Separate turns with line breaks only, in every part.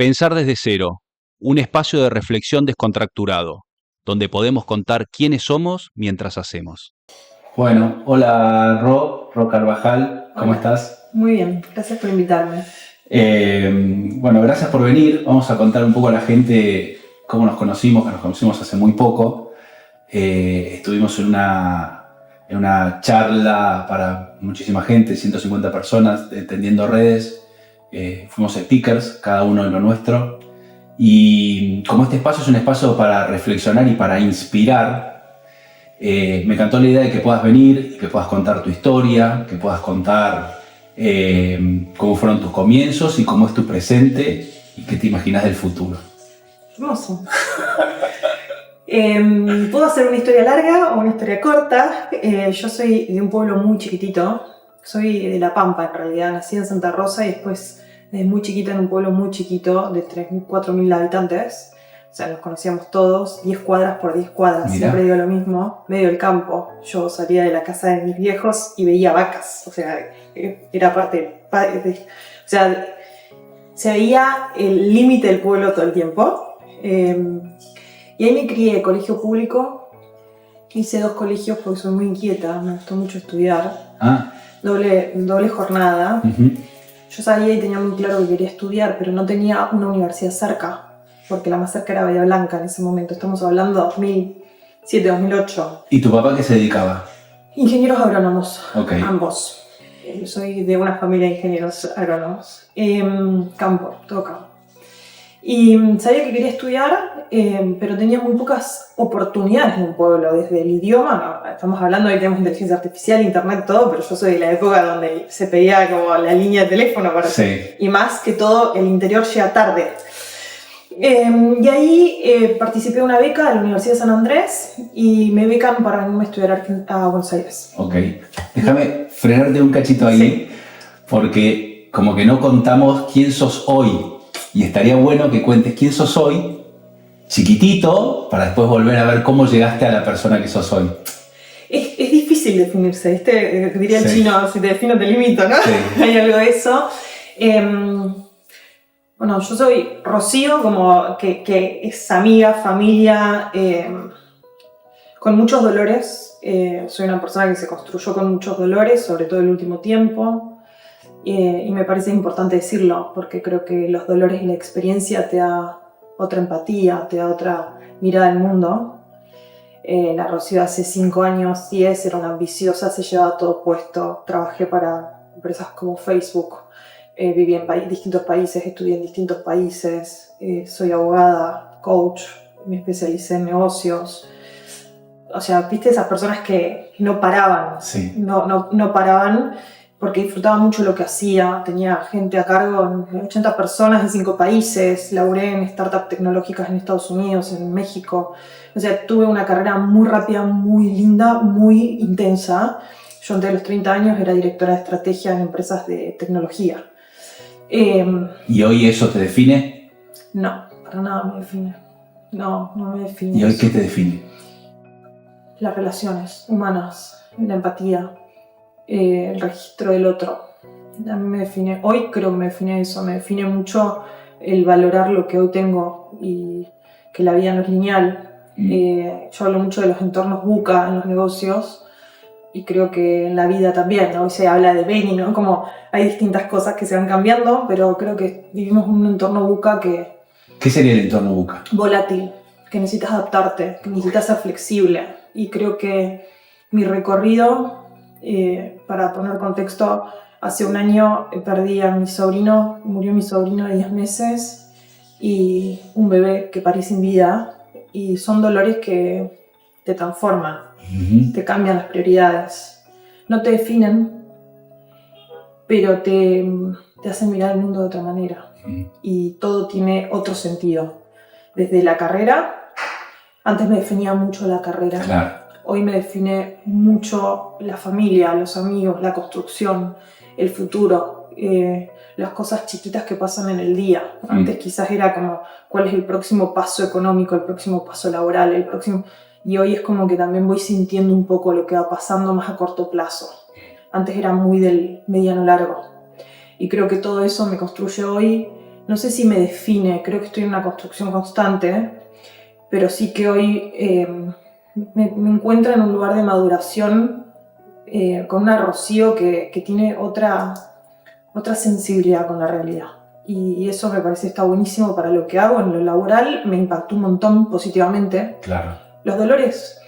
Pensar desde cero, un espacio de reflexión descontracturado, donde podemos contar quiénes somos mientras hacemos.
Bueno, hola Ro Carvajal, ¿cómo
Hola.
estás?
Muy bien, gracias por invitarme.
Bueno, gracias por venir. Vamos a contar un poco a la gente cómo nos conocimos, que nos conocimos hace muy poco. Estuvimos en una charla para muchísima gente, 150 personas, entendiendo redes. Fuimos speakers, cada uno en lo nuestro. Y como este espacio es un espacio para reflexionar y para inspirar, me encantó la idea de que puedas venir y que puedas contar tu historia, que puedas contar cómo fueron tus comienzos y cómo es tu presente y qué te imaginas del futuro.
Hermoso. ¿Puedo hacer una historia larga o una historia corta? Yo soy de un pueblo muy chiquitito. Soy de La Pampa, en realidad. Nací en Santa Rosa y después, desde muy chiquita, en un pueblo muy chiquito de 3.000, 4.000 habitantes. O sea, nos conocíamos todos, 10 cuadras por 10 cuadras.
Mirá.
Siempre digo lo mismo, medio del campo. Yo salía de la casa de mis viejos y veía vacas. O sea, era parte o sea, se veía el límite del pueblo todo el tiempo. Y ahí me crié, colegio público. Hice 2 colegios porque soy muy inquieta, me gustó mucho estudiar. Doble jornada.
Uh-huh.
Yo sabía y tenía muy claro que quería estudiar, pero no tenía una universidad cerca, porque la más cerca era Bahía Blanca en ese momento. Estamos hablando de 2007, 2008.
¿Y tu papá qué se dedicaba?
Ingenieros agrónomos,
Okay.
ambos. Soy de una familia de ingenieros agrónomos. Campo, todo campo. Y sabía que quería estudiar, pero tenía muy pocas oportunidades en un pueblo, desde el idioma, no, estamos hablando, hoy tenemos inteligencia artificial, internet, todo, pero yo soy de la época donde se pedía como la línea de teléfono para
Sí.
y más que todo el interior llega tarde. Y ahí participé de una beca de la Universidad de San Andrés y me becan para irme a estudiar a Buenos Aires.
Ok, déjame frenarte un cachito ahí,
Sí.
Porque como que no contamos quién sos hoy. Y estaría bueno que cuentes quién sos hoy, chiquitito, para después volver a ver cómo llegaste a la persona que sos hoy.
Es difícil definirse, diría el
Sí.
chino, si te defino te limito, ¿no?
Sí.
Hay algo de eso. Bueno, yo soy Rocío, como que es amiga, familia, con muchos dolores. Soy una persona que se construyó con muchos dolores, sobre todo el último tiempo. Y me parece importante decirlo, porque creo que los dolores y la experiencia te da otra empatía, te da otra mirada al mundo. La Rocío hace 5 años, 10, era una ambiciosa, se llevaba todo puesto. Trabajé para empresas como Facebook, viví en distintos países, estudié en distintos países, soy abogada, coach, me especialicé en negocios. O sea, viste esas personas que no paraban,
Sí.
no paraban, porque disfrutaba mucho lo que hacía, tenía gente a cargo, 80 personas en 5 países, laburé en startups tecnológicas en Estados Unidos, en México. O sea, tuve una carrera muy rápida, muy linda, muy intensa. Yo antes de los 30 años era directora de estrategia en empresas de tecnología.
¿Y hoy eso te define?
No, para nada me define. No me define.
¿Y hoy
eso.
qué te define?
Las relaciones humanas, la empatía, el registro del otro. A mí me define, hoy creo que me define eso, me define mucho el valorar lo que hoy tengo y que la vida no es lineal. Yo hablo mucho de los entornos VUCA en los negocios y creo que en la vida también, ¿no? Hoy se habla de Beni, ¿no? Como hay distintas cosas que se van cambiando, pero creo que vivimos en un entorno VUCA que
¿Qué sería el entorno VUCA?
volátil, que necesitas adaptarte, que necesitas ser flexible. Y creo que mi recorrido, para poner contexto, hace 1 año perdí a mi sobrino, murió mi sobrino de 10 meses y un bebé que parí sin vida. Y son dolores que te transforman, te cambian las prioridades. No te definen, pero te hacen mirar el mundo de otra manera. Y todo tiene otro sentido. Desde la carrera, antes me definía mucho la carrera.
Claro.
Hoy me define mucho la familia, los amigos, la construcción, el futuro, las cosas chiquitas que pasan en el día. Antes quizás era como cuál es el próximo paso económico, el próximo paso laboral, el próximo... Y hoy es como que también voy sintiendo un poco lo que va pasando más a corto plazo. Antes era muy del mediano largo. Y creo que todo eso me construye hoy no sé si me define, creo que estoy en una construcción constante, pero sí que hoy me encuentro en un lugar de maduración con una Rocío que tiene otra sensibilidad con la realidad. Y eso me parece está buenísimo para lo que hago. En lo laboral me impactó un montón positivamente.
Claro.
Los dolores,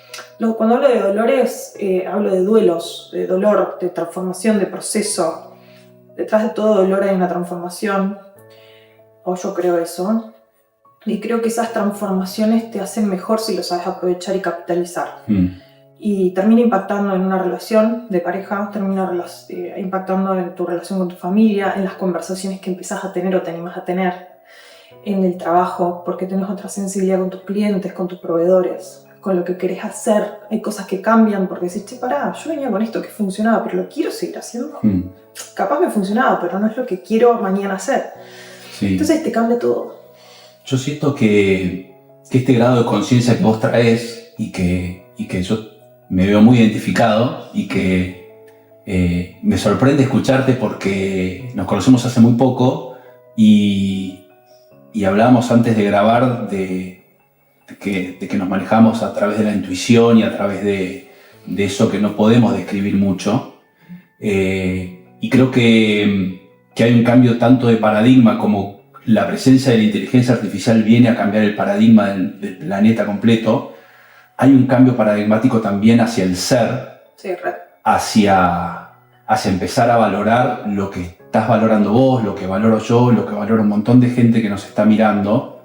cuando hablo de dolores, hablo de duelos, de dolor, de transformación, de proceso. Detrás de todo dolor hay una transformación, o yo creo eso. Y creo que esas transformaciones te hacen mejor si lo sabes aprovechar y capitalizar. Y termina impactando en una relación de pareja, termina impactando en tu relación con tu familia, en las conversaciones que empezás a tener o te animas a tener, en el trabajo, porque tenés otra sensibilidad con tus clientes, con tus proveedores, con lo que querés hacer. Hay cosas que cambian porque decís, che, pará, yo venía con esto que funcionaba, pero lo quiero seguir haciendo. Capaz me funcionaba, pero no es lo que quiero mañana hacer. Sí. Entonces te cambia todo.
Yo siento que este grado de conciencia que vos traes y que yo me veo muy identificado y que me sorprende escucharte porque nos conocemos hace muy poco y hablábamos antes de grabar de que nos manejamos a través de la intuición y a través de eso que no podemos describir mucho. Y creo que hay un cambio tanto de paradigma como la presencia de la inteligencia artificial viene a cambiar el paradigma del planeta completo. Hay un cambio paradigmático también hacia el ser,
sí,
hacia empezar a valorar lo que estás valorando vos, lo que valoro yo, lo que valora un montón de gente que nos está mirando,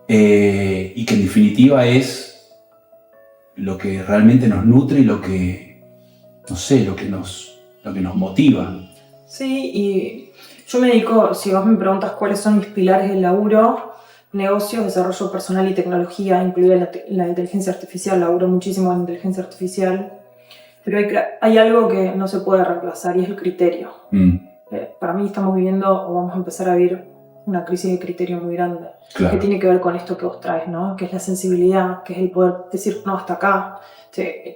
y que en definitiva es lo que realmente nos nutre y lo que, no sé, lo que nos motiva.
Sí, y yo me dedico, si vos me preguntas cuáles son mis pilares del laburo, negocios, desarrollo personal y tecnología, incluida la inteligencia artificial, laburo muchísimo en inteligencia artificial, pero hay algo que no se puede reemplazar y es el criterio. Para mí estamos viviendo, o vamos a empezar a vivir, una crisis de criterio muy grande, claro, que tiene que ver con esto que vos traes, ¿no? Que es la sensibilidad, que es el poder decir, no, hasta acá.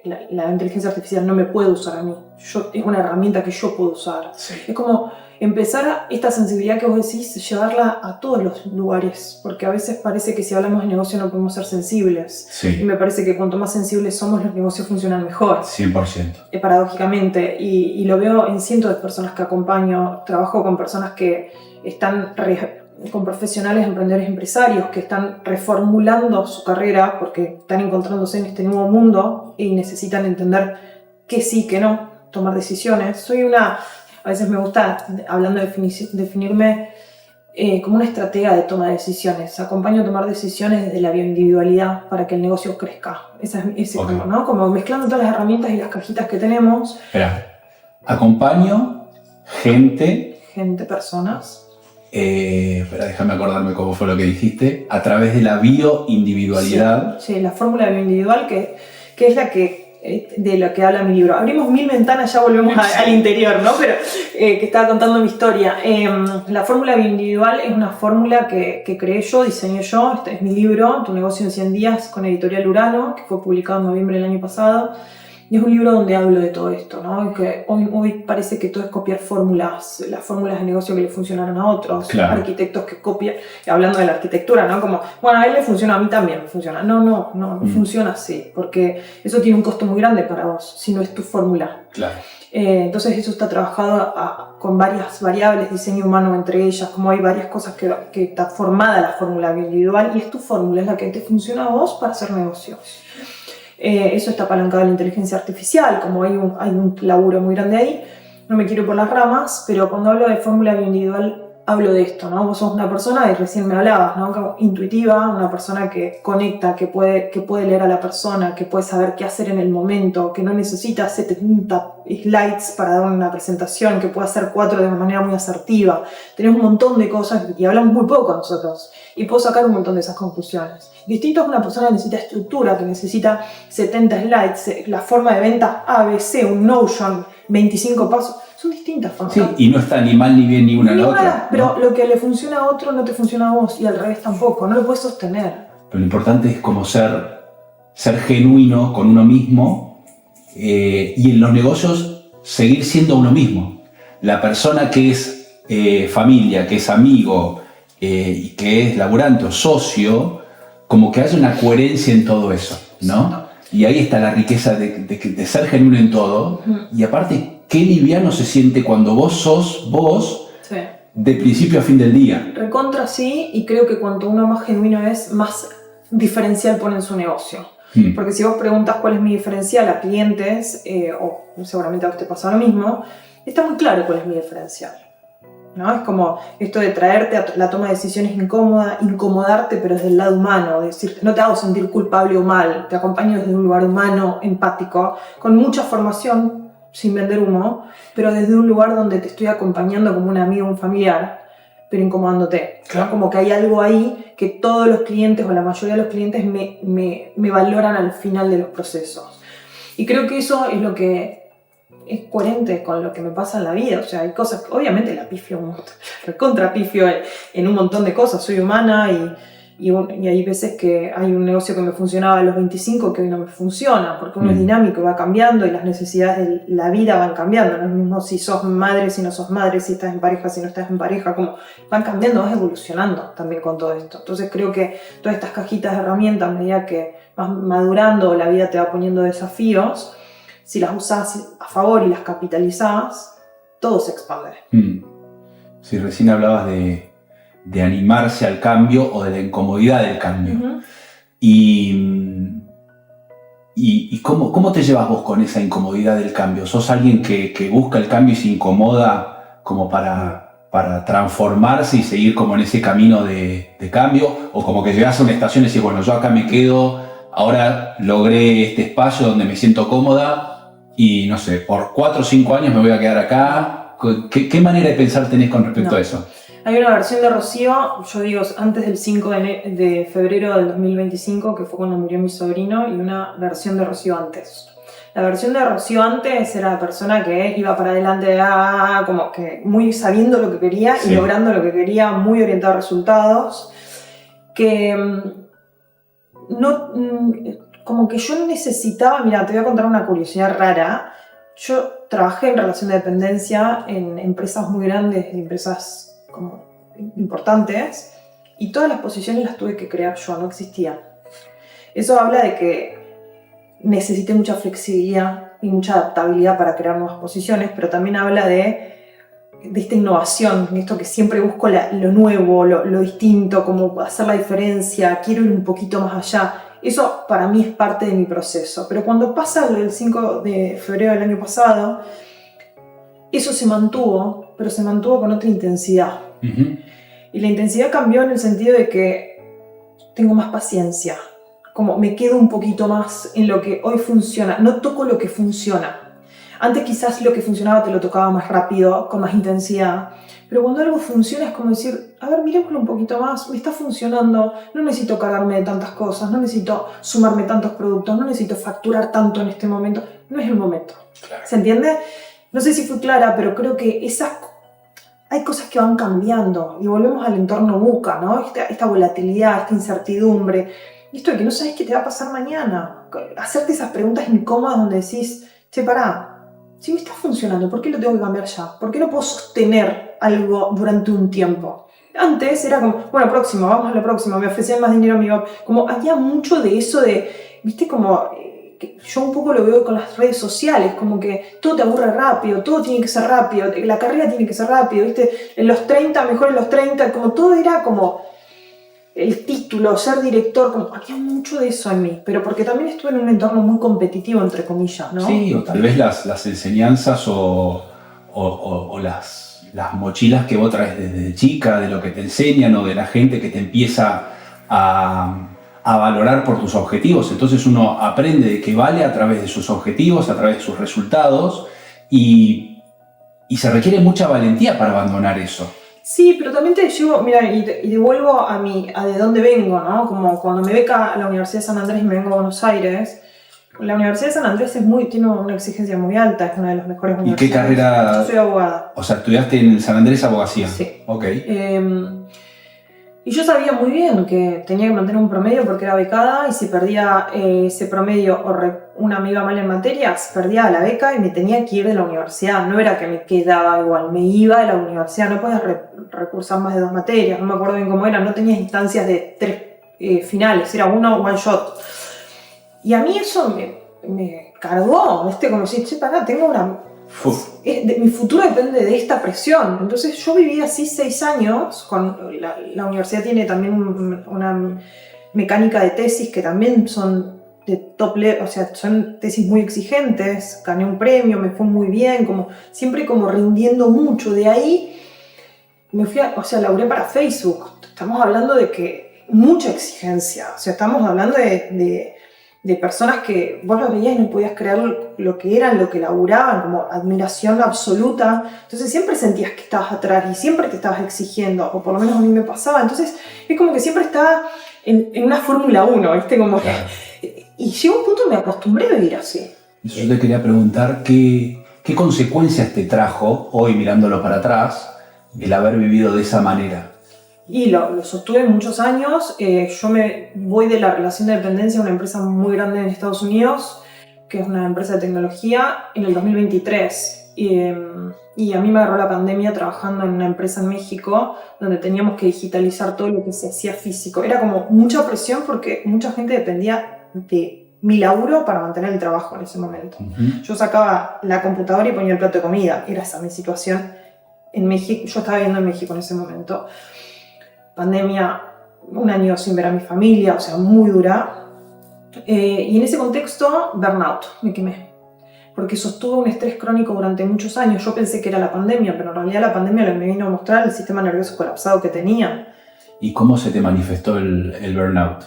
La inteligencia artificial no me puede usar a mí, es una herramienta que yo puedo usar. Sí. Es como empezar esta sensibilidad que vos decís, llevarla a todos los lugares, porque a veces parece que si hablamos de negocio no podemos ser sensibles. Sí. Y me parece que cuanto más sensibles somos, los negocios funcionan mejor.
100%.
Paradójicamente, y lo veo en cientos de personas que acompaño. Trabajo con personas que están con profesionales, emprendedores, empresarios que están reformulando su carrera porque están encontrándose en este nuevo mundo y necesitan entender qué sí, qué no, tomar decisiones. A veces me gusta, hablando de definirme como una estratega de toma de decisiones. Acompaño a tomar decisiones desde la bioindividualidad para que el negocio crezca. Okay. Como mezclando todas las herramientas y las cajitas que tenemos.
Espera, acompaño gente, personas. Espera, déjame acordarme cómo fue lo que dijiste. A través de la bioindividualidad.
Sí, la fórmula bioindividual que es la que de lo que habla mi libro. Abrimos 1000 ventanas, ya volvemos al interior, ¿no? Pero que estaba contando mi historia. La fórmula bioindividual es una fórmula que creé yo, diseñé yo. Este es mi libro, Tu negocio en 100 días, con Editorial Urano, que fue publicado en noviembre del año pasado. Y es un libro donde hablo de todo esto, ¿no? Y que hoy parece que todo es copiar fórmulas, las fórmulas de negocio que le funcionaron a otros, claro, arquitectos que copian, hablando de la arquitectura, ¿no? Como, bueno, a él le funciona, a mí también me funciona. No funciona así, porque eso tiene un costo muy grande para vos, si no es tu fórmula.
Claro.
Entonces eso está trabajado con varias variables, diseño humano entre ellas, como hay varias cosas que está formada la fórmula individual y es tu fórmula, es la que te funciona a vos para hacer negocios. Eso está apalancado en la inteligencia artificial, como hay un laburo muy grande ahí. No me quiero por las ramas, pero cuando hablo de fórmula bioindividual hablo de esto, ¿no? Vos sos una persona, y recién me hablabas, ¿no? Como intuitiva, una persona que conecta, que puede leer a la persona, que puede saber qué hacer en el momento, que no necesita 70 slides para dar una presentación, que puede hacer 4 de una manera muy asertiva. Tenemos un montón de cosas y hablamos muy poco nosotros. Y puedo sacar un montón de esas conclusiones. Distinto es una persona que necesita estructura, que necesita 70 slides, la forma de venta ABC, un Notion, 25 pasos. Son distintas formas.
Sí, y no está ni mal ni bien ni una ni la otra.
Pero ¿no? Lo que le funciona a otro no te funciona a vos y al revés tampoco, no lo puedes sostener.
Pero lo importante es como ser genuino con uno mismo y en los negocios seguir siendo uno mismo. La persona que es familia, que es amigo, y que es laburante o socio, como que haya una coherencia en todo eso, ¿no? Y ahí está la riqueza de ser genuino en todo. Y aparte, qué liviano se siente cuando vos sos vos de principio a fin del día.
Recontra sí, y creo que cuanto uno más genuino es, más diferencial pone en su negocio. Porque si vos preguntas cuál es mi diferencial a clientes, o seguramente a vos te pasa lo mismo, está muy claro cuál es mi diferencial, ¿no? Es como esto de traerte a la toma de decisiones incómoda, incomodarte, pero desde el lado humano, decirte, no te hago sentir culpable o mal, te acompaño desde un lugar humano, empático, con mucha formación, sin vender humo, pero desde un lugar donde te estoy acompañando como un amigo, un familiar, pero incomodándote.
Claro.
¿No? Como que hay algo ahí que todos los clientes o la mayoría de los clientes me valoran al final de los procesos. Y creo que eso es lo que es coherente con lo que me pasa en la vida. O sea, hay cosas que obviamente la pifio, recontra pifio en un montón de cosas. Soy humana y hay veces que hay un negocio que me funcionaba a los 25 que hoy no me funciona, porque uno es dinámico y va cambiando y las necesidades de la vida van cambiando. No es lo mismo si sos madre, si no sos madre, si estás en pareja, si no estás en pareja, como van cambiando, vas evolucionando también con todo esto. Entonces creo que todas estas cajitas de herramientas, a medida que vas madurando, la vida te va poniendo desafíos, si las usás a favor y las capitalizás, todo se expande.
Si recién hablabas de animarse al cambio o de la incomodidad del cambio. Y ¿cómo te llevas vos con esa incomodidad del cambio? ¿Sos alguien que busca el cambio y se incomoda como para transformarse y seguir como en ese camino de cambio? ¿O como que llegás a una estación y decís, bueno, yo acá me quedo, ahora logré este espacio donde me siento cómoda y no sé, por 4 o 5 años me voy a quedar acá? ¿Qué manera de pensar tenés con respecto a eso?
Hay una versión de Rocío, yo digo, antes del 5 de febrero del 2025, que fue cuando murió mi sobrino, y una versión de Rocío antes. La versión de Rocío antes era la persona que iba para adelante, como que muy sabiendo lo que quería y logrando lo que quería, muy orientado a resultados, que no, como que yo necesitaba, mira, te voy a contar una curiosidad rara. Yo trabajé en relación de dependencia en empresas muy grandes, empresas como importantes, y todas las posiciones las tuve que crear yo, no existían. Eso habla de que necesité mucha flexibilidad y mucha adaptabilidad para crear nuevas posiciones, pero también habla de esta innovación, de esto que siempre busco lo nuevo, lo distinto, como hacer la diferencia, quiero ir un poquito más allá. Eso para mí es parte de mi proceso. Pero cuando pasa el 5 de febrero del año pasado, eso se mantuvo, pero se mantuvo con otra intensidad. Y la intensidad cambió en el sentido de que tengo más paciencia, como me quedo un poquito más en lo que hoy funciona, no toco lo que funciona. Antes quizás lo que funcionaba te lo tocaba más rápido, con más intensidad, pero cuando algo funciona es como decir, a ver, mirémoslo un poquito más, me está funcionando, no necesito cargarme de tantas cosas, no necesito sumarme tantos productos, no necesito facturar tanto en este momento, no es el momento. Claro. ¿Se entiende? No sé si fui clara, pero creo que hay cosas que van cambiando y volvemos al entorno VUCA, ¿no? Esta volatilidad, esta incertidumbre, esto de que no sabes qué te va a pasar mañana. Hacerte esas preguntas incómodas donde decís, che, pará, si me está funcionando, ¿por qué lo tengo que cambiar ya? ¿Por qué no puedo sostener algo durante un tiempo? Antes era como, bueno, próximo, vamos a lo próximo, me ofrecían más dinero, como había mucho de eso de, viste, como yo un poco lo veo con las redes sociales, como que todo te aburre rápido, todo tiene que ser rápido, la carrera tiene que ser rápido, viste, en los 30, mejor en los 30, como todo era como el título, ser director, como había mucho de eso en mí, pero porque también estuve en un entorno muy competitivo, entre comillas, ¿no?
Sí, o tal vez las enseñanzas o las mochilas que vos traes desde chica, de lo que te enseñan o de la gente que te empieza a valorar por tus objetivos. Entonces uno aprende de que vale a través de sus objetivos, a través de sus resultados y se requiere mucha valentía para abandonar eso.
Sí, pero también te llevo, mira, y devuelvo a de dónde vengo, ¿no? Como cuando me beca a la Universidad de San Andrés y me vengo a Buenos Aires. La Universidad de San Andrés tiene una exigencia muy alta, es una de las mejores universidades.
¿Y qué carrera?
Yo soy abogada.
O sea, ¿estudiaste en San Andrés abogacía?
Sí.
Ok.
Y yo sabía muy bien que tenía que mantener un promedio porque era becada y si perdía ese promedio o una me iba mal en materias, perdía la beca y me tenía que ir de la universidad. No era que me quedaba igual, me iba de la universidad. No podías recursar más de 2 materias, no me acuerdo bien cómo era, no tenías instancias de 3 finales, era uno one shot. Y a mí eso me cargó, ¿viste? Como si, che, pará, tengo una... mi futuro depende de esta presión. Entonces yo viví así 6 años. La universidad tiene también una mecánica de tesis que también son de top level, o sea, son tesis muy exigentes. Gané un premio, me fue muy bien, siempre rindiendo mucho. De ahí me fui laburé para Facebook. Estamos hablando de que mucha exigencia. O sea, estamos hablando de personas que vos los veías y no podías creer lo que eran, lo que laburaban, como admiración absoluta. Entonces siempre sentías que estabas atrás y siempre te estabas exigiendo, o por lo menos a mí me pasaba. Entonces es como que siempre estaba en una Fórmula 1, ¿viste?
Claro.
Y llegó un punto que me acostumbré a vivir así.
Yo te quería preguntar qué consecuencias te trajo, hoy mirándolo para atrás, el haber vivido de esa manera.
Y lo sostuve muchos años. Yo me voy de la relación de dependencia a una empresa muy grande en Estados Unidos, que es una empresa de tecnología, en el 2023. Y a mí me agarró la pandemia trabajando en una empresa en México, donde teníamos que digitalizar todo lo que se hacía físico. Era como mucha presión porque mucha gente dependía de mi laburo para mantener el trabajo en ese momento.
Uh-huh.
Yo sacaba la computadora y ponía el plato de comida. Era esa mi situación en México. Yo estaba viviendo en México en ese momento. Pandemia, 1 año sin ver a mi familia, o sea, muy dura. Y en ese contexto, burnout, me quemé. Porque sostuve un estrés crónico durante muchos años. Yo pensé que era la pandemia, pero en realidad la pandemia lo que me vino a mostrar el sistema nervioso colapsado que tenía.
¿Y cómo se te manifestó el burnout?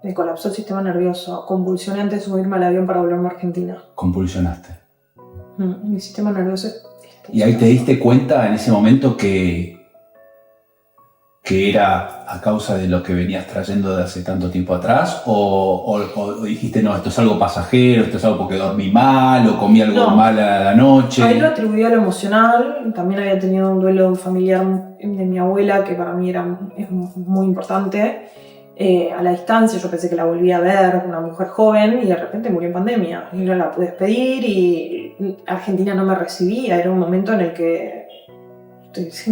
Me colapsó el sistema nervioso. Convulsioné antes de subirme al avión para volverme a Argentina.
Compulsionaste.
Mi sistema nervioso...
¿Y ahí te diste cuenta en ese momento que era a causa de lo que venías trayendo de hace tanto tiempo atrás? ¿O dijiste, no, esto es algo pasajero, esto es algo porque dormí mal o comí algo mal a la noche?
Ahí lo atribuí a lo emocional. También había tenido un duelo familiar de mi abuela, que para mí es muy importante. A la distancia, yo pensé que la volvía a ver, una mujer joven, y de repente murió en pandemia. Y no la pude despedir y Argentina no me recibía. Era un momento en el que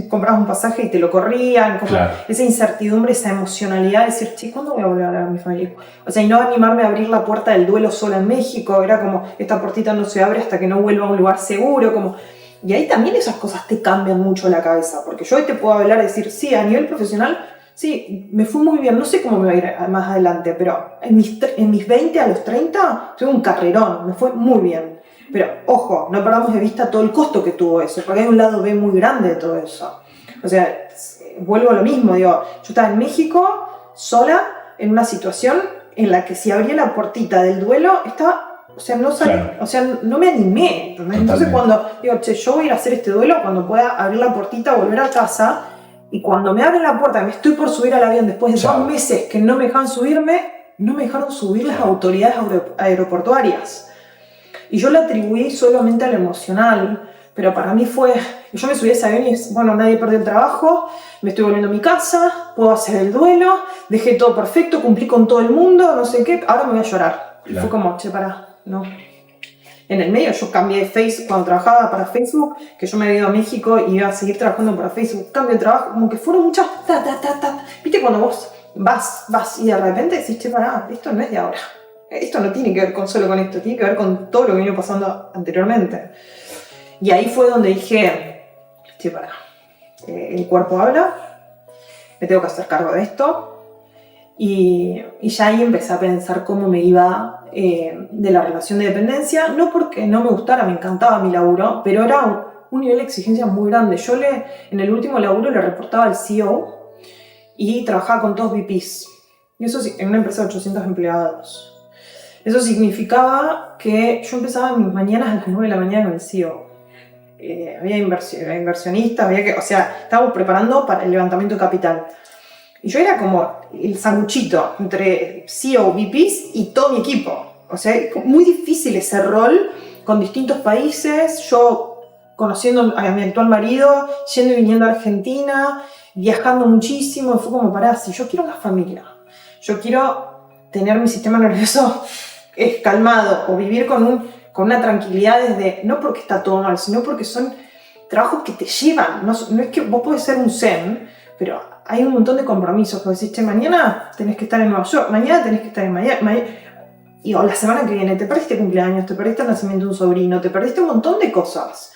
comprabas un pasaje y te lo corrían,
Claro.
Esa incertidumbre, esa emocionalidad de decir, che, ¿cuándo voy a volver a ver a mi familia? O sea, y no animarme a abrir la puerta del duelo sola en México, era como, esta puertita no se abre hasta que no vuelva a un lugar seguro, y ahí también esas cosas te cambian mucho la cabeza, porque yo hoy te puedo hablar y decir, sí, a nivel profesional, sí, me fue muy bien, no sé cómo me va a ir más adelante, pero en mis 20 a los 30 tuve un carrerón, me fue muy bien. Pero, ojo, no perdamos de vista todo el costo que tuvo eso, porque hay un lado B muy grande de todo eso. O sea, vuelvo a lo mismo, yo estaba en México, sola, en una situación en la que si abría la puertita del duelo, no salí,
Claro.
o sea, no me animé. ¿Entendés? Entonces cuando digo, che, yo voy a ir a hacer este duelo cuando pueda abrir la puertita, volver a casa, y cuando me abren la puerta, me estoy por subir al avión después de 2 meses que no me dejaron subirme, no me dejaron subir las autoridades aeroportuarias. Y yo lo atribuí solamente a lo emocional, pero para mí fue, yo me subí a ese avión y bueno, nadie perdió el trabajo, me estoy volviendo a mi casa, puedo hacer el duelo, dejé todo perfecto, cumplí con todo el mundo, no sé qué, ahora me voy a llorar. Claro. Y fue como, che, pará, no. En el medio yo cambié de Facebook, cuando trabajaba para Facebook, que yo me había ido a México y iba a seguir trabajando para Facebook, cambio de trabajo, como que fueron muchas, viste cuando vos vas y de repente decís, che, pará, esto no es de ahora. Esto no tiene que ver solo con esto, tiene que ver con todo lo que vino pasando anteriormente. Y ahí fue donde dije, sí, pará, el cuerpo habla, me tengo que hacer cargo de esto. Y ya ahí empecé a pensar cómo me iba de la relación de dependencia, no porque no me gustara, me encantaba mi laburo, pero era un nivel de exigencia muy grande. Yo en el último laburo le reportaba al CEO y trabajaba con todos VPs. Y eso sí, en una empresa de 800 empleados. Eso significaba que yo empezaba mis mañanas a las 9 de la mañana con el CEO. Había inversionistas, estábamos preparando para el levantamiento de capital. Y yo era como el sanguchito entre CEO, VPs y todo mi equipo. O sea, muy difícil ese rol con distintos países. Yo conociendo a mi actual marido, yendo y viniendo a Argentina, viajando muchísimo, fue como, pará, si yo quiero una familia, yo quiero tener mi sistema nervioso calmado o vivir con una tranquilidad desde, no porque está todo mal, sino porque son trabajos que te llevan, no es que vos podés ser un zen, pero hay un montón de compromisos, que decís, mañana tenés que estar en Nueva York, mañana tenés que estar en Miami, o la semana que viene te perdiste cumpleaños, te perdiste el nacimiento de un sobrino, te perdiste un montón de cosas.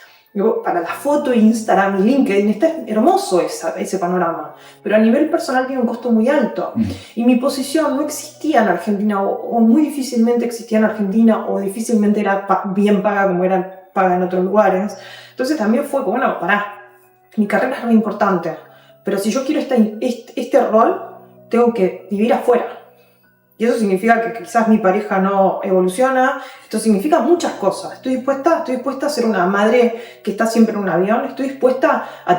Para la foto, Instagram y LinkedIn está hermoso ese panorama, pero a nivel personal tiene un costo muy alto. Y mi posición no existía en Argentina, o muy difícilmente existía en Argentina, o difícilmente era bien paga como era paga en otros lugares. Entonces también fue como, bueno, pará, mi carrera es muy importante, pero si yo quiero este rol, tengo que vivir afuera. Y eso significa que quizás mi pareja no evoluciona, esto significa muchas cosas. Estoy dispuesta a ser una madre que está siempre en un avión, estoy dispuesta a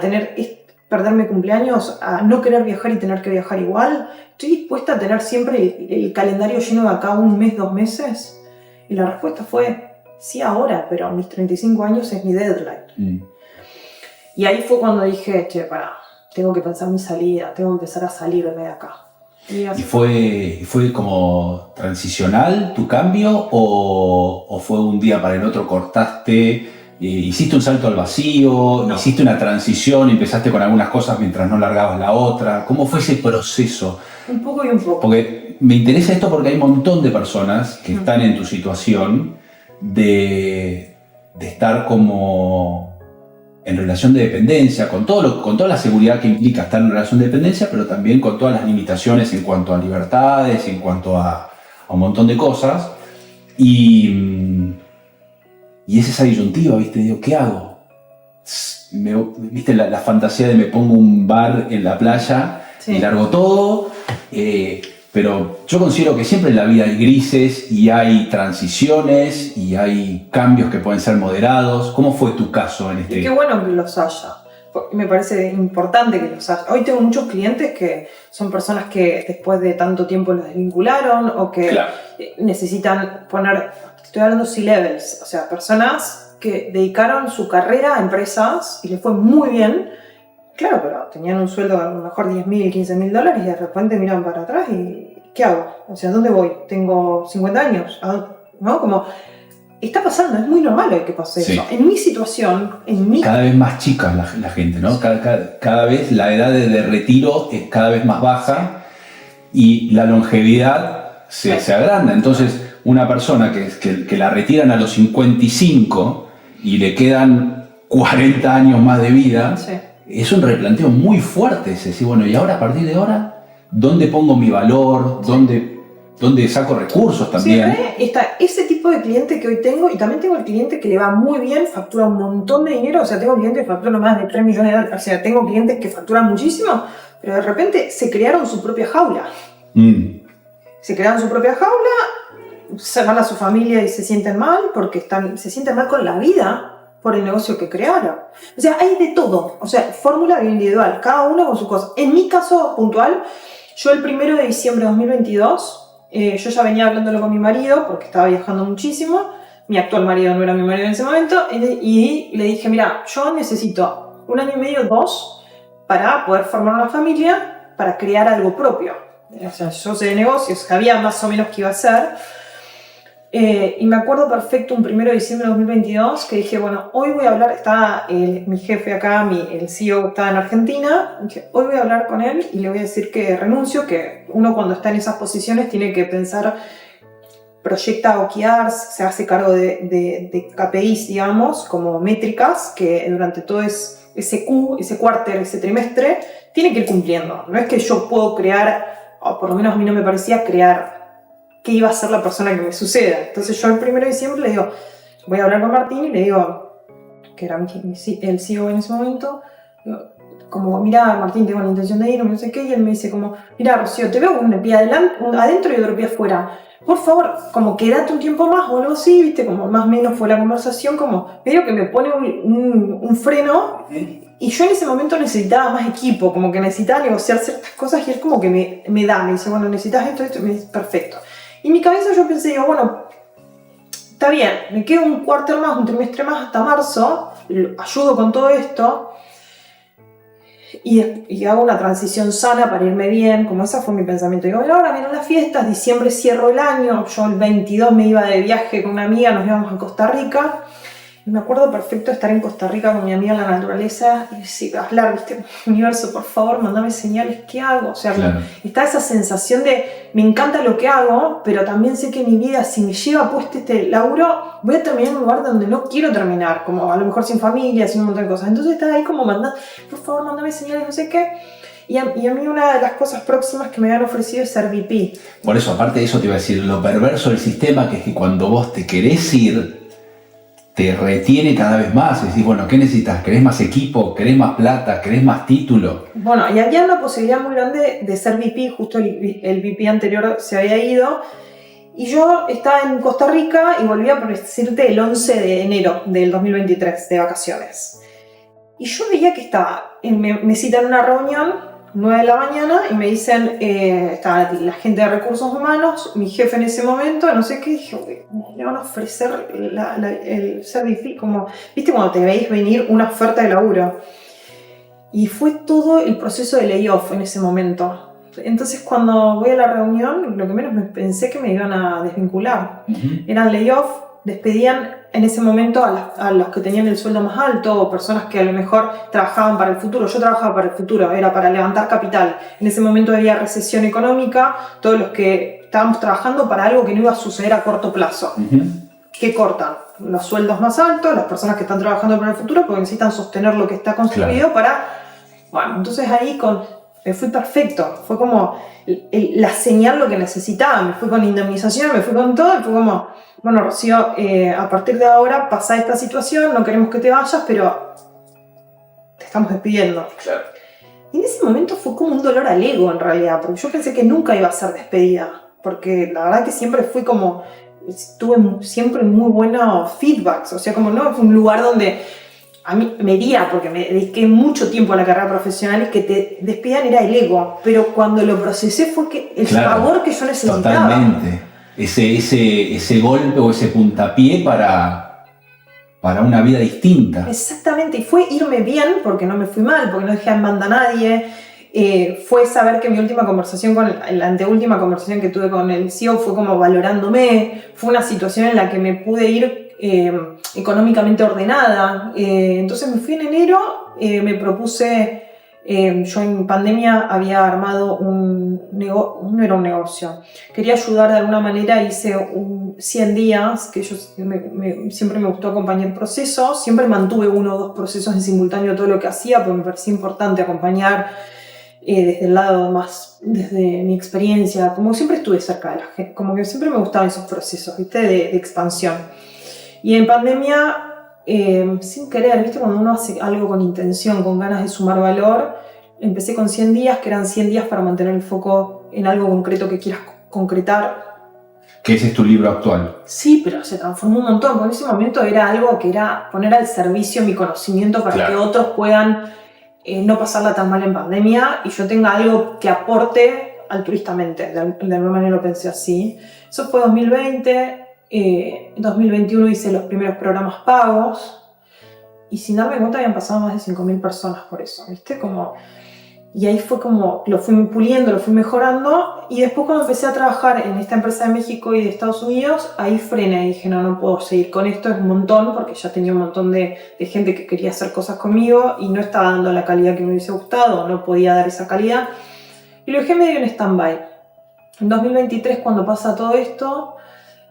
perderme cumpleaños, a no querer viajar y tener que viajar igual, estoy dispuesta a tener siempre el calendario lleno de acá 1 mes, 2 meses. Y la respuesta fue, sí ahora, pero a mis 35 años es mi deadline. Y ahí fue cuando dije, tengo que pensar mi salida, tengo que empezar a salir de acá.
¿Y fue como transicional tu cambio o fue un día para el otro cortaste, hiciste un salto al vacío,
No.
hiciste una transición, empezaste con algunas cosas mientras no largabas la otra? ¿Cómo fue ese proceso?
Un poco y un poco.
Porque me interesa esto porque hay un montón de personas que están en tu situación de estar como en relación de dependencia, con toda la seguridad que implica estar en relación de dependencia, pero también con todas las limitaciones en cuanto a libertades, en cuanto a un montón de cosas. Y es esa disyuntiva, ¿viste? Digo, ¿qué hago? ¿Viste la fantasía de me pongo un bar en la playa y largo todo? Pero yo considero que siempre en la vida hay grises y hay transiciones y hay cambios que pueden ser moderados. ¿Cómo fue tu caso en este?
Y qué bueno que los haya. Me parece importante que los haya. Hoy tengo muchos clientes que son personas que después de tanto tiempo los desvincularon o que necesitan estoy hablando C-levels, o sea, personas que dedicaron su carrera a empresas y les fue muy bien. Claro, pero tenían un sueldo a lo mejor $10.000, $15.000 y de repente miran para atrás y ¿qué hago? O sea, ¿dónde voy? Tengo 50 años, ¿no? Como, está pasando, es muy normal que pase eso. En mi situación,
Cada vez más chica la gente, ¿no? Cada vez la edad de retiro es cada vez más baja y la longevidad se agranda. Entonces, una persona que la retiran a los 55 y le quedan 40 años más de vida... Es un replanteo muy fuerte, es decir, bueno, y ahora a partir de ahora, ¿dónde pongo mi valor? ¿Dónde saco recursos también?
Sí, está ese tipo de cliente que hoy tengo, y también tengo el cliente que le va muy bien, factura un montón de dinero, o sea, tengo clientes que facturan más de $3 millones, o sea, tengo clientes que facturan muchísimo, pero de repente se crearon su propia jaula. Se crearon su propia jaula, se van a su familia y se sienten mal, porque se sienten mal con la vida, por el negocio que crearon. O sea, hay de todo. O sea, fórmula individual, cada uno con su cosa. En mi caso puntual, yo el 1 de diciembre de 2022, yo ya venía hablándolo con mi marido, porque estaba viajando muchísimo. Mi actual marido no era mi marido en ese momento. Y le dije, mira, yo necesito 1 año y medio, 2, para poder formar una familia, para crear algo propio. O sea, yo sé de negocios, sabía más o menos qué iba a hacer. Y me acuerdo perfecto un 1 de diciembre de 2022 que dije, bueno, hoy voy a hablar, está mi jefe acá, el CEO está en Argentina, dije, hoy voy a hablar con él y le voy a decir que renuncio, que uno cuando está en esas posiciones tiene que pensar, proyecta OKRs, se hace cargo de KPIs, digamos, como métricas, que durante todo ese cuarter, ese trimestre, tiene que ir cumpliendo. No es que yo puedo crear, o por lo menos a mí no me parecía crear qué iba a ser la persona que me suceda. Entonces yo el 1 de diciembre le digo, voy a hablar con Martín y le digo, que era el CEO en ese momento, digo, como, mira Martín, tengo la intención de ir, no sé qué, y él me dice como, mira Rocío, te veo con un pie adentro y otro pie afuera. Por favor, como quédate un tiempo más o algo así, viste, como más o menos fue la conversación, como medio que me pone un freno. Y yo en ese momento necesitaba más equipo, como que necesitaba negociar ciertas cosas y él como que me dice, bueno, necesitas esto, y me dice, perfecto. Y en mi cabeza yo pensé, digo, bueno, está bien, me quedo un cuarto más, un trimestre más hasta marzo, ayudo con todo esto. y hago una transición sana para irme bien, como ese fue mi pensamiento. Digo, bueno, ahora vienen las fiestas, diciembre cierro el año, yo el 22 me iba de viaje con una amiga, nos íbamos a Costa Rica. Me acuerdo perfecto de estar en Costa Rica con mi amiga en la naturaleza y decir, hablar, ¿viste? Universo, por favor, mandame señales, ¿qué hago? O sea,
Claro.
está esa sensación de, me encanta lo que hago, pero también sé que mi vida, si me lleva puesto este laburo, voy a terminar en un lugar donde no quiero terminar, como a lo mejor sin familia, sin un montón de cosas. Entonces estaba ahí como mandando, por favor, mandame señales, no sé qué. Y a mí una de las cosas próximas que me habían ofrecido es ser VP.
Por eso, aparte de eso, te iba a decir, lo perverso del sistema, que es que cuando vos te querés ir, te retiene cada vez más. Y decís, bueno, ¿qué necesitas? ¿Querés más equipo? ¿Querés más plata? ¿Querés más título?
Bueno, y había una posibilidad muy grande de ser VP, justo el VP anterior se había ido. Y yo estaba en Costa Rica y volvía, por decirte, el 11 de enero del 2023, de vacaciones. Y yo veía que me citan en una reunión, 9 de la mañana, y me dicen, estaba la gente de recursos humanos, mi jefe en ese momento, no sé qué, dije, me van a ofrecer el ser VP, como, viste cuando te veis venir una oferta de laburo. Y fue todo el proceso de layoff en ese momento. Entonces cuando voy a la reunión, lo que menos me pensé que me iban a desvincular. Eran layoff, despedían en ese momento a los que tenían el sueldo más alto o personas que a lo mejor trabajaban para el futuro. Yo trabajaba para el futuro, era para levantar capital. En ese momento había recesión económica, todos los que estábamos trabajando para algo que no iba a suceder a corto plazo. ¿Qué cortan? Los sueldos más altos, las personas que están trabajando para el futuro porque necesitan sostener lo que está construido para... Bueno, entonces ahí me fui perfecto, fue como la señal lo que necesitaba, me fui con indemnización, me fui con todo y fue como, bueno, Rocío, a partir de ahora pasa esta situación, no queremos que te vayas, pero te estamos despidiendo.
Claro.
Y en ese momento fue como un dolor al ego en realidad, porque yo pensé que nunca iba a ser despedida, porque la verdad que siempre fui como, tuve siempre muy buenos feedbacks, o sea, como no fue un lugar donde... A mí me hería porque me dediqué mucho tiempo a la carrera profesional y que te despidan era el ego, pero cuando lo procesé fue que el favor que yo necesitaba.
Totalmente. Ese golpe o ese puntapié para una vida distinta.
Exactamente, y fue irme bien porque no me fui mal, porque no dejé en banda a nadie. Fue saber que mi última conversación, la anteúltima conversación que tuve con el CEO fue como valorándome. Fue una situación en la que me pude ir económicamente ordenada. Entonces me fui en enero, me propuse, yo en pandemia había armado no era un negocio, quería ayudar de alguna manera, hice 100 días, que yo siempre me gustó acompañar procesos, siempre mantuve 1 o 2 procesos en simultáneo todo lo que hacía, porque me parecía importante acompañar desde el lado más, desde mi experiencia, como siempre estuve cerca de la gente, como que siempre me gustaban esos procesos, ¿viste? De expansión. Y en pandemia, sin querer, ¿viste? Cuando uno hace algo con intención, con ganas de sumar valor, empecé con 100 días, que eran 100 días para mantener el foco en algo concreto que quieras concretar.
Que ese es tu libro actual.
Sí, pero se transformó un montón, porque en ese momento era algo que era poner al servicio mi conocimiento para que otros puedan no pasarla tan mal en pandemia y yo tenga algo que aporte altruistamente. De alguna manera lo pensé así. Eso fue 2020. En 2021 hice los primeros programas pagos y sin darme cuenta habían pasado más de 5.000 personas por eso, ¿viste? Y ahí fue como, lo fui puliendo, lo fui mejorando y después cuando empecé a trabajar en esta empresa de México y de Estados Unidos, ahí frené y dije, no puedo seguir con esto, es un montón, porque ya tenía un montón de gente que quería hacer cosas conmigo y no estaba dando la calidad que me hubiese gustado, no podía dar esa calidad y lo dejé medio en stand-by. En 2023 cuando pasa todo esto,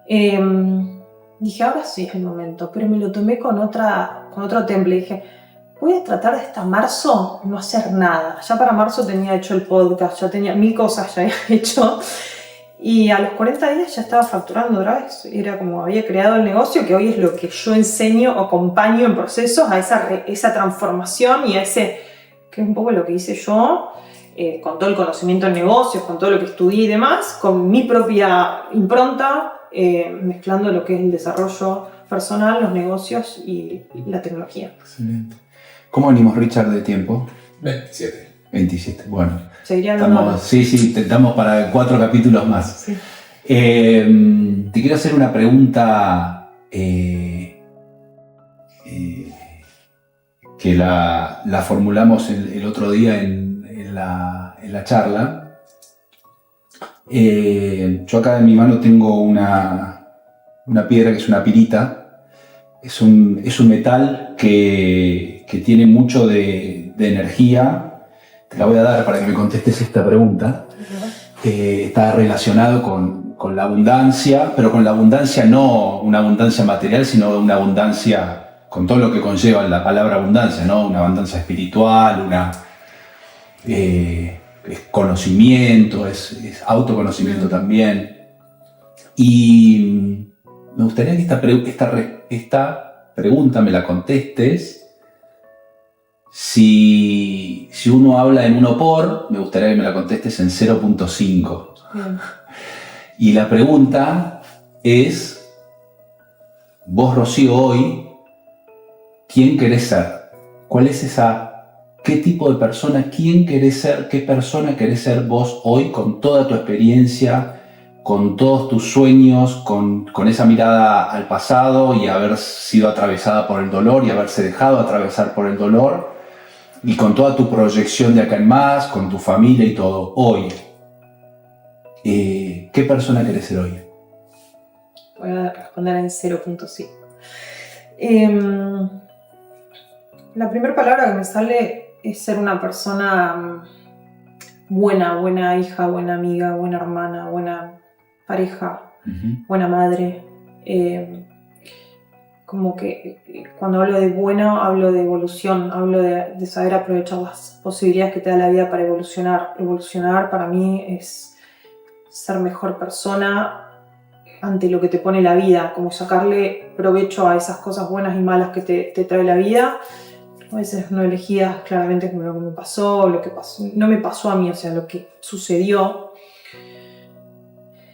dije, ahora sí es el momento, pero me lo tomé con otro temple. Dije, voy a tratar de hasta marzo no hacer nada. Ya para marzo tenía hecho el podcast, ya tenía 1000 cosas ya había hecho. Y a los 40 días ya estaba facturando otra vez. Era como había creado el negocio, que hoy es lo que yo enseño o acompaño en procesos a esa transformación y a ese, que es un poco lo que hice yo. Con todo el conocimiento en negocios, con todo lo que estudié y demás, con mi propia impronta, mezclando lo que es el desarrollo personal, los negocios y la tecnología.
Excelente. ¿Cómo venimos, Richard, de tiempo? 27, bueno. Sí, estamos para 4 capítulos más. Sí. Te quiero hacer una pregunta que la formulamos el otro día en la charla. Yo acá en mi mano tengo una piedra que es una pirita. Es un metal que tiene mucho de energía. Te la voy a dar para que me contestes esta pregunta. Está relacionado con la abundancia, pero con la abundancia no una abundancia material, sino una abundancia con todo lo que conlleva la palabra abundancia, ¿no? Una abundancia espiritual, es conocimiento, es autoconocimiento también. Y me gustaría que esta pregunta me la contestes. Si uno habla en 1 por, me gustaría que me la contestes en 0.5. Y la pregunta es, vos, Rocío, hoy, ¿quién querés ser? ¿Cuál es qué tipo de persona, quién querés ser, qué persona querés ser vos hoy con toda tu experiencia, con todos tus sueños, con esa mirada al pasado y haber sido atravesada por el dolor y haberse dejado atravesar por el dolor y con toda tu proyección de acá en más, con tu familia y todo, hoy? ¿Qué persona querés ser hoy?
Voy a responder en 0.5. La primera palabra que me sale es ser una persona buena hija, buena amiga, buena hermana, buena pareja, buena madre. Como que cuando hablo de bueno, hablo de evolución, hablo de saber aprovechar las posibilidades que te da la vida para evolucionar. Evolucionar para mí es ser mejor persona ante lo que te pone la vida, como sacarle provecho a esas cosas buenas y malas que te trae la vida. A veces no elegidas claramente como lo que me pasó, lo que pasó, no me pasó a mí, o sea, lo que sucedió.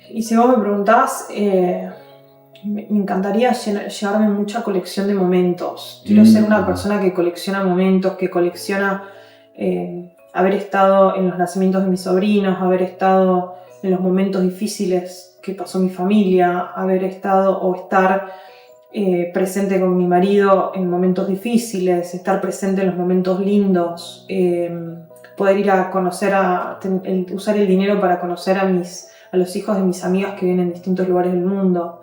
Y si vos me preguntás, me encantaría llevarme mucha colección de momentos. Quiero ser una persona que colecciona momentos, que colecciona haber estado en los nacimientos de mis sobrinos, haber estado en los momentos difíciles que pasó mi familia, haber estado o estar presente con mi marido en momentos difíciles, estar presente en los momentos lindos, poder ir a conocer, usar el dinero para conocer a los hijos de mis amigas que viven en distintos lugares del mundo.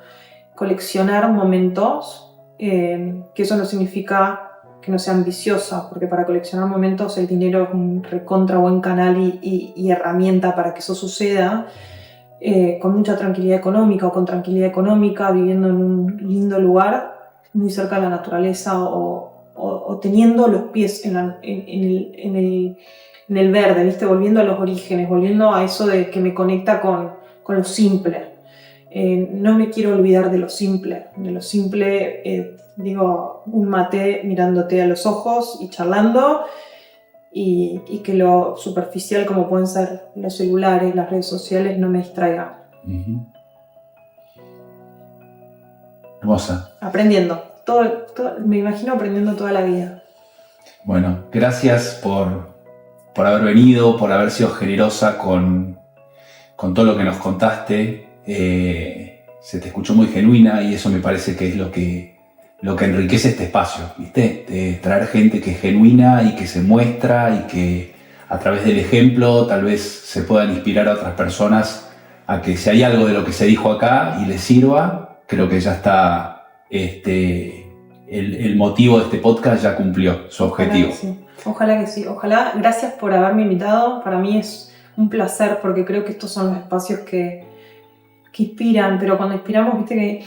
Coleccionar momentos, que eso no significa que no sea ambiciosa, porque para coleccionar momentos el dinero es un recontra buen canal y herramienta para que eso suceda, con mucha tranquilidad económica o con tranquilidad económica, viviendo en un lindo lugar, muy cerca de la naturaleza o teniendo los pies en el verde, ¿viste? Volviendo a los orígenes, volviendo a eso de que me conecta con lo simple. No me quiero olvidar de lo simple. Digo, un mate mirándote a los ojos y charlando, y que lo superficial, como pueden ser los celulares, las redes sociales, no me distraigan.
Hermosa.
Aprendiendo. Me imagino aprendiendo toda la vida.
Bueno, gracias por haber venido, por haber sido generosa con todo lo que nos contaste. Se te escuchó muy genuina y eso me parece que es lo que enriquece este espacio, ¿viste? De traer gente que es genuina y que se muestra y que a través del ejemplo tal vez se puedan inspirar a otras personas a que si hay algo de lo que se dijo acá y les sirva, creo que ya está, el motivo de este podcast ya cumplió su objetivo.
Ojalá que sí. Ojalá. Gracias por haberme invitado. Para mí es un placer, porque creo que estos son los espacios que inspiran, pero cuando inspiramos, viste que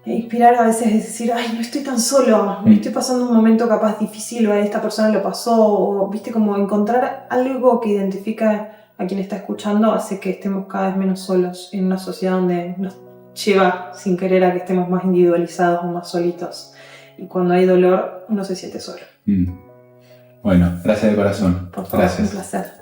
inspirar a veces es decir, ay, no estoy tan solo, me estoy pasando un momento capaz difícil, o a esta persona lo pasó, o viste, como encontrar algo que identifica a quien está escuchando hace que estemos cada vez menos solos en una sociedad donde nos lleva sin querer a que estemos más individualizados o más solitos. Y cuando hay dolor, uno se siente solo.
Bueno, gracias de corazón.
Por favor,
gracias.
Un placer.